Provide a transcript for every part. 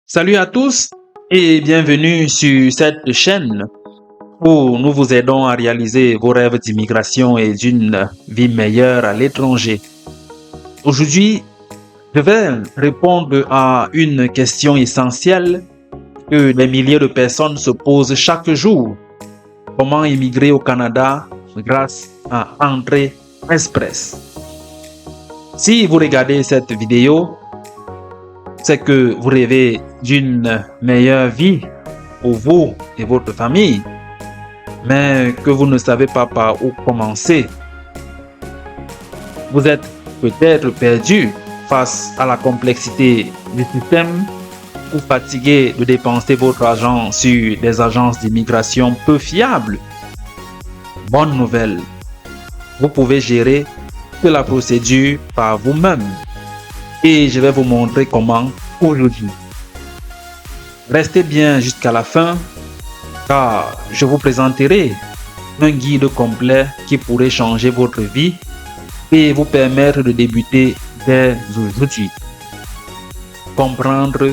Salut à tous et bienvenue sur cette chaîne où nous vous aidons à réaliser vos rêves d'immigration et d'une vie meilleure à l'étranger. Aujourd'hui, je vais répondre à une question essentielle que des milliers de personnes se posent chaque jour. Comment immigrer au Canada grâce à Entrée Express? Si vous regardez cette vidéo, c'est que vous rêvez d'une meilleure vie pour vous et votre famille, mais que vous ne savez pas par où commencer. Vous êtes peut-être perdu face à la complexité du système ou fatigué de dépenser votre argent sur des agences d'immigration peu fiables. Bonne nouvelle, vous pouvez gérer toute la procédure par vous-même. Et je vais vous montrer comment aujourd'hui. Restez bien jusqu'à la fin car je vous présenterai un guide complet qui pourrait changer votre vie et vous permettre de débuter dès aujourd'hui. Comprendre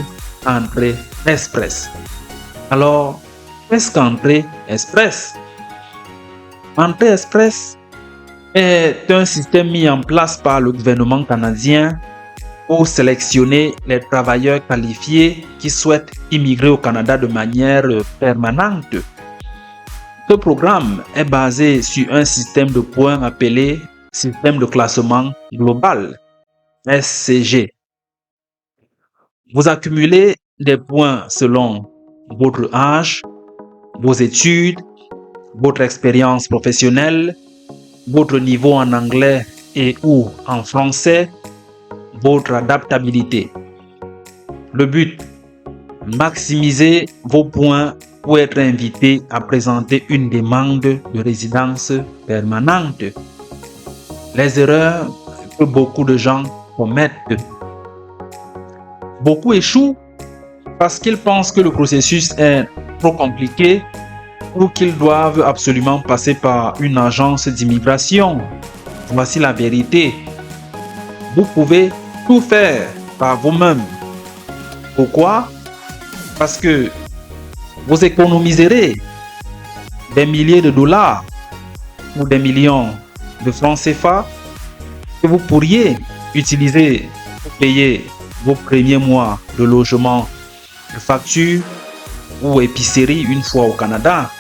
Entrée Express. Alors, qu'est-ce qu'Entrée Express? Entrée Express est un système mis en place par le gouvernement canadien pour sélectionner les travailleurs qualifiés qui souhaitent immigrer au Canada de manière permanente. Ce programme est basé sur un système de points appelé Système de classement global, SCG. Vous accumulez des points selon votre âge, vos études, votre expérience professionnelle, votre niveau en anglais et ou en français, votre adaptabilité. Le but, maximiser vos points pour être invité à présenter une demande de résidence permanente. Les erreurs que beaucoup de gens commettent. Beaucoup échouent parce qu'ils pensent que le processus est trop compliqué ou qu'ils doivent absolument passer par une agence d'immigration. Voici la vérité. Vous pouvez tout faire par vous-même. Pourquoi? Parce que vous économiserez des milliers de dollars ou des millions de francs CFA que vous pourriez utiliser pour payer vos premiers mois de logement, de facture ou épicerie une fois au Canada.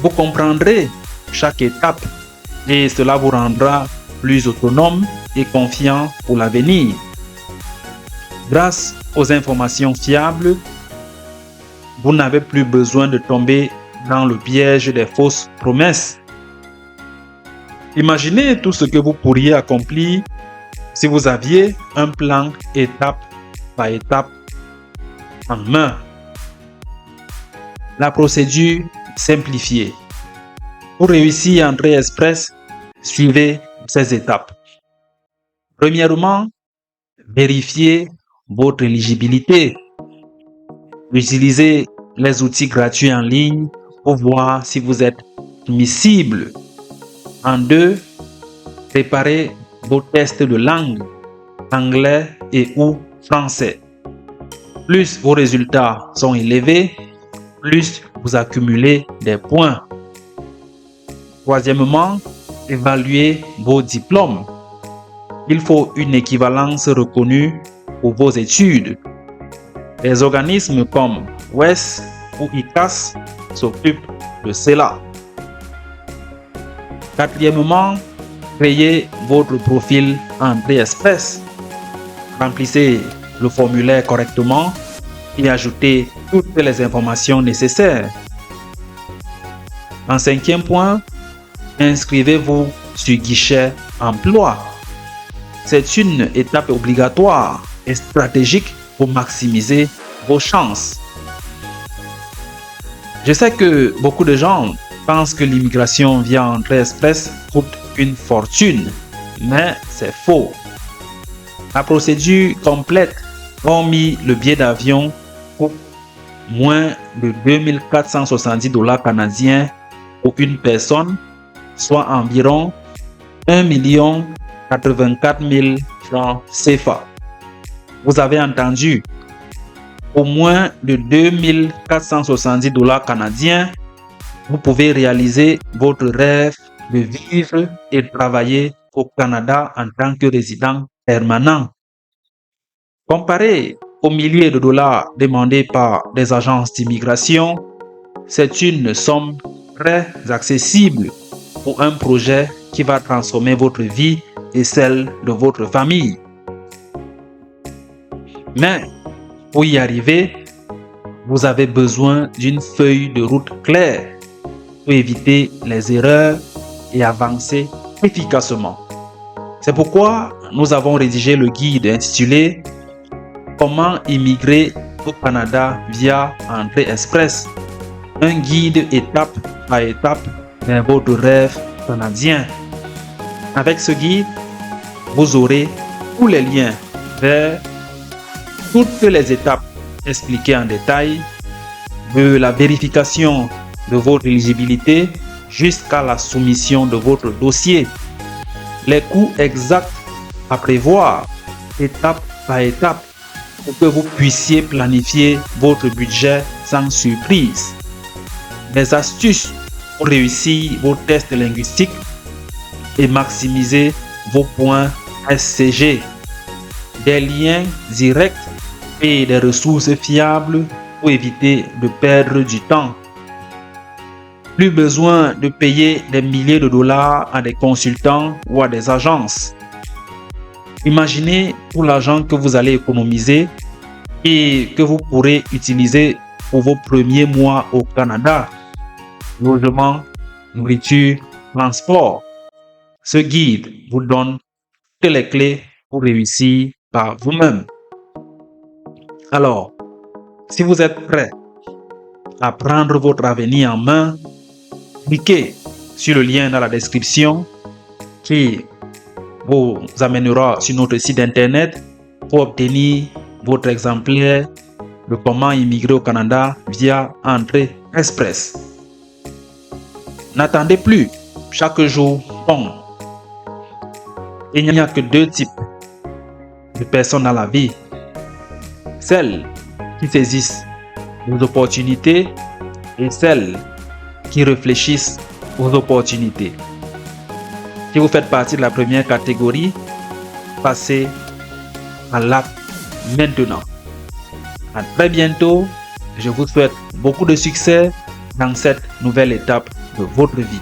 Vous comprendrez chaque étape et cela vous rendra plus autonome et confiant pour l'avenir. Grâce aux informations fiables, vous n'avez plus besoin de tomber dans le piège des fausses promesses. Imaginez tout ce que vous pourriez accomplir si vous aviez un plan étape par étape en main. La procédure simplifiée. Pour réussir Entrée Express, suivez ces étapes. Premièrement, vérifiez votre éligibilité. Utilisez les outils gratuits en ligne pour voir si vous êtes admissible. En deux, préparez vos tests de langue, anglais et ou français. Plus vos résultats sont élevés, plus vous accumulez des points. Troisièmement, évaluez vos diplômes. Il faut une équivalence reconnue pour vos études. Les organismes comme WES ou ICAS s'occupent de cela. Quatrièmement, créez votre profil Entrée Express. Remplissez le formulaire correctement et ajoutez toutes les informations nécessaires. En cinquième point, inscrivez-vous sur guichet emploi. C'est une étape obligatoire et stratégique pour maximiser vos chances. Je sais que beaucoup de gens pensent que l'immigration via Entrée Express coûte une fortune, mais c'est faux. La procédure complète, hormis le billet d'avion, coûte moins de 2470 $ canadiens pour une personne, soit environ 1 084 000 francs CFA. Vous avez entendu, au moins de 2470 dollars canadiens, vous pouvez réaliser votre rêve de vivre et travailler au Canada en tant que résident permanent. Comparé aux milliers de dollars demandés par des agences d'immigration, c'est une somme très accessible pour un projet qui va transformer votre vie et celle de votre famille. Mais pour y arriver, vous avez besoin d'une feuille de route claire pour éviter les erreurs et avancer efficacement. C'est pourquoi nous avons rédigé le guide intitulé « Comment immigrer au Canada via Entrée Express », un guide étape par étape vers votre rêve canadien. Avec ce guide, vous aurez tous les liens vers toutes les étapes expliquées en détail, de la vérification de votre éligibilité jusqu'à la soumission de votre dossier, les coûts exacts à prévoir étape par étape pour que vous puissiez planifier votre budget sans surprise, des astuces pour réussir vos tests linguistiques et maximiser vos points SCG, des liens directs et des ressources fiables pour éviter de perdre du temps. Plus besoin de payer des milliers de dollars à des consultants ou à des agences. Imaginez tout l'argent que vous allez économiser et que vous pourrez utiliser pour vos premiers mois au Canada. Logement, nourriture, transport. Ce guide vous donne toutes les clés pour réussir par vous-même. Alors, si vous êtes prêt à prendre votre avenir en main, cliquez sur le lien dans la description qui vous amènera sur notre site internet pour obtenir votre exemplaire de comment immigrer au Canada via Entrée Express. N'attendez plus, chaque jour compte. Il n'y a que deux types de personnes dans la vie. Celles qui saisissent les opportunités et celles qui réfléchissent aux opportunités. Si vous faites partie de la première catégorie, passez à l'acte maintenant. À très bientôt. Je vous souhaite beaucoup de succès dans cette nouvelle étape de votre vie.